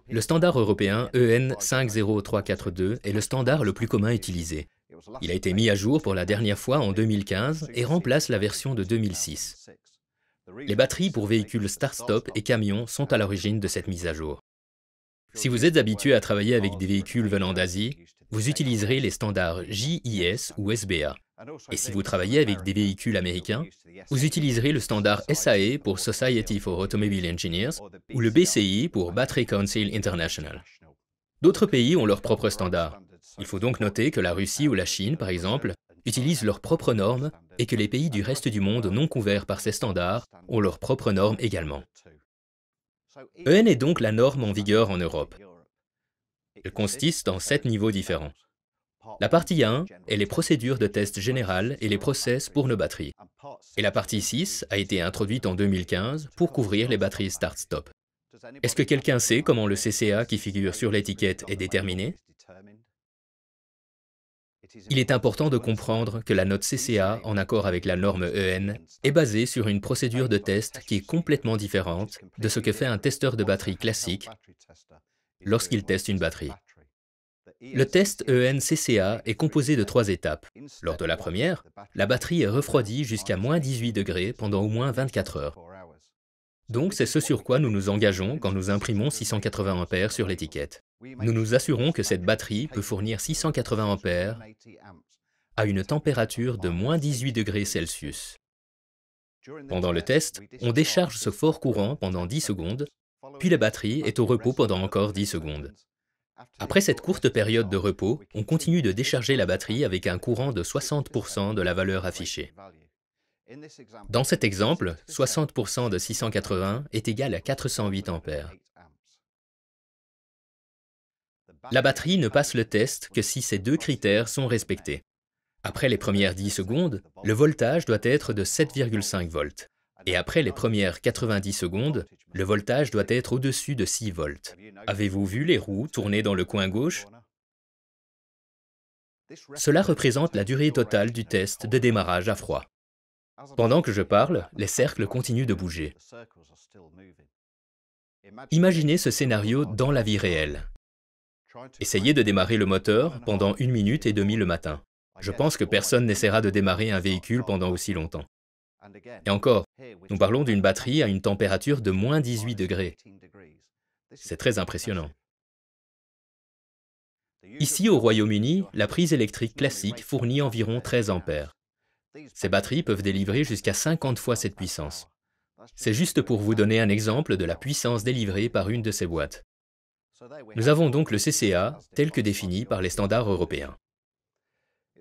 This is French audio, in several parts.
Le standard européen EN 50342 est le standard le plus commun utilisé. Il a été mis à jour pour la dernière fois en 2015 et remplace la version de 2006. Les batteries pour véhicules start-stop et camions sont à l'origine de cette mise à jour. Si vous êtes habitué à travailler avec des véhicules venant d'Asie, vous utiliserez les standards JIS ou SBA. Et si vous travaillez avec des véhicules américains, vous utiliserez le standard SAE pour Society for Automobile Engineers ou le BCI pour Battery Council International. D'autres pays ont leurs propres standards. Il faut donc noter que la Russie ou la Chine, par exemple, utilisent leurs propres normes et que les pays du reste du monde non couverts par ces standards ont leurs propres normes également. EN est donc la norme en vigueur en Europe. Elle consiste en 7 niveaux différents. La partie 1 est les procédures de test générales et les process pour nos batteries. Et la partie 6 a été introduite en 2015 pour couvrir les batteries start-stop. Est-ce que quelqu'un sait comment le CCA qui figure sur l'étiquette est déterminé? Il est important de comprendre que la note CCA, en accord avec la norme EN, est basée sur une procédure de test qui est complètement différente de ce que fait un testeur de batterie classique lorsqu'il teste une batterie. Le test EN-CCA est composé de 3 étapes. Lors de la première, la batterie est refroidie jusqu'à moins 18 degrés pendant au moins 24 heures. Donc c'est ce sur quoi nous nous engageons quand nous imprimons 680 ampères sur l'étiquette. Nous nous assurons que cette batterie peut fournir 680 ampères à une température de moins 18 degrés Celsius. Pendant le test, on décharge ce fort courant pendant 10 secondes, puis la batterie est au repos pendant encore 10 secondes. Après cette courte période de repos, on continue de décharger la batterie avec un courant de 60% de la valeur affichée. Dans cet exemple, 60% de 680 est égal à 408 ampères. La batterie ne passe le test que si ces 2 critères sont respectés. Après les premières 10 secondes, le voltage doit être de 7,5 volts. Et après les premières 90 secondes, le voltage doit être au-dessus de 6 volts. Avez-vous vu les roues tourner dans le coin gauche? Cela représente la durée totale du test de démarrage à froid. Pendant que je parle, les cercles continuent de bouger. Imaginez ce scénario dans la vie réelle. Essayez de démarrer le moteur pendant 1 minute et demie le matin. Je pense que personne n'essaiera de démarrer un véhicule pendant aussi longtemps. Et encore, nous parlons d'une batterie à une température de moins 18 degrés. C'est très impressionnant. Ici, au Royaume-Uni, la prise électrique classique fournit environ 13 ampères. Ces batteries peuvent délivrer jusqu'à 50 fois cette puissance. C'est juste pour vous donner un exemple de la puissance délivrée par une de ces boîtes. Nous avons donc le CCA tel que défini par les standards européens.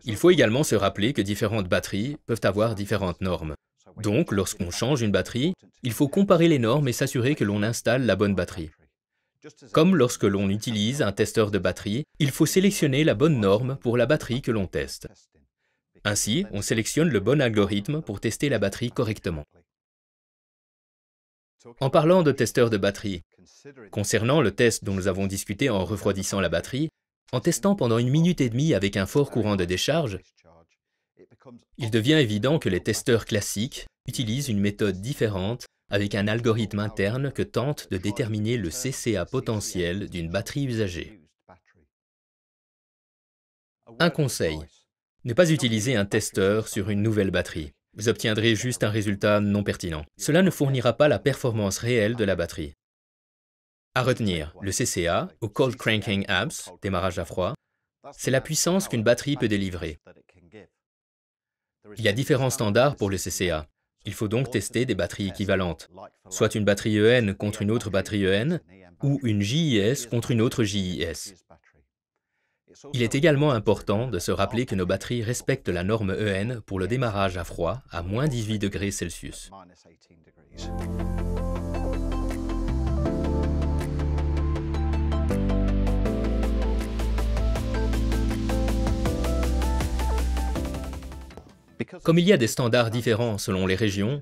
Il faut également se rappeler que différentes batteries peuvent avoir différentes normes. Donc, lorsqu'on change une batterie, il faut comparer les normes et s'assurer que l'on installe la bonne batterie. Comme lorsque l'on utilise un testeur de batterie, il faut sélectionner la bonne norme pour la batterie que l'on teste. Ainsi, on sélectionne le bon algorithme pour tester la batterie correctement. En parlant de testeur de batterie, concernant le test dont nous avons discuté en refroidissant la batterie, en testant pendant 1 minute et demie avec un fort courant de décharge, il devient évident que les testeurs classiques utilisent une méthode différente avec un algorithme interne que tente de déterminer le CCA potentiel d'une batterie usagée. Un conseil, ne pas utiliser un testeur sur une nouvelle batterie. Vous obtiendrez juste un résultat non pertinent. Cela ne fournira pas la performance réelle de la batterie. À retenir, le CCA, ou Cold Cranking Amps, démarrage à froid, c'est la puissance qu'une batterie peut délivrer. Il y a différents standards pour le CCA. Il faut donc tester des batteries équivalentes, soit une batterie EN contre une autre batterie EN, ou une JIS contre une autre JIS. Il est également important de se rappeler que nos batteries respectent la norme EN pour le démarrage à froid à moins 18 degrés Celsius. Comme il y a des standards différents selon les régions,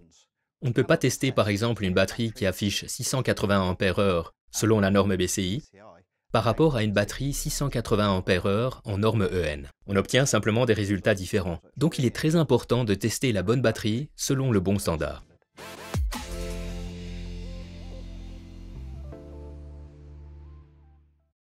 on ne peut pas tester par exemple une batterie qui affiche 680 ampères-heure selon la norme BCI par rapport à une batterie 680 ampères-heure en norme EN. On obtient simplement des résultats différents. Donc il est très important de tester la bonne batterie selon le bon standard.